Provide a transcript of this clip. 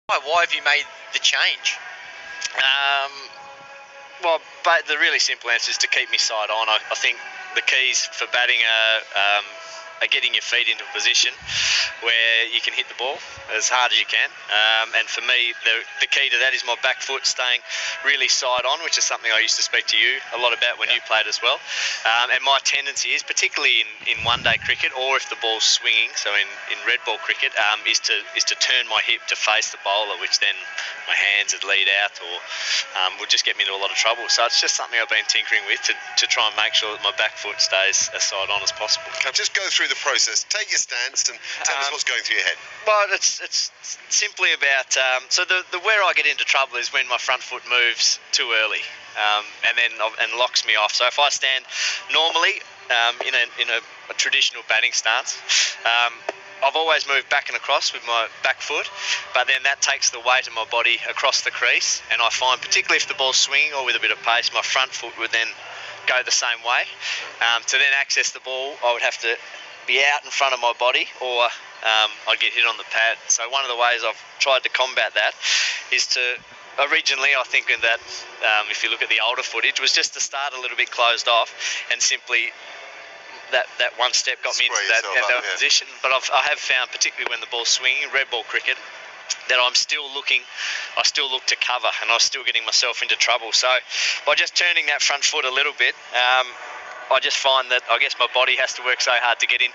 Why have you made the change? Well, but the really simple answer is to keep me side on. I think the keys for batting are getting your feet into a position where you can hit the ball as hard as you can. And for me, the key to that is my back foot staying really side on, which is something I used to speak to you a lot about when you played as well. And my tendency is, particularly in one-day cricket, or if the ball's swinging, so in red ball cricket, is to turn my hip to face the bowler, which then my hands would lead out or would just get me into a lot of trouble. So it's just something I've been tinkering with to try and make sure that my back foot stays as side on as possible. Now just go through the process. Take your stance and tell us what's going through your head. Well, it's simply about so the where I get into trouble is when my front foot moves too early, and locks me off. So if I stand normally in a traditional batting stance, I've always moved back and across with my back foot, but then that takes the weight of my body across the crease, and I find, particularly if the ball's swinging or with a bit of pace, my front foot would then go the same way. To then access the ball, I would have to be out in front of my body, or I'd get hit on the pad. So one of the ways I've tried to combat that is to, originally I think that if you look at the older footage, was just to start a little bit closed off and simply that one step got me into that position. But I have found, particularly when the ball's swinging, red ball cricket, that I still look to cover, and I'm still getting myself into trouble. So by just turning that front foot a little bit, I just find that I guess my body has to work so hard to get into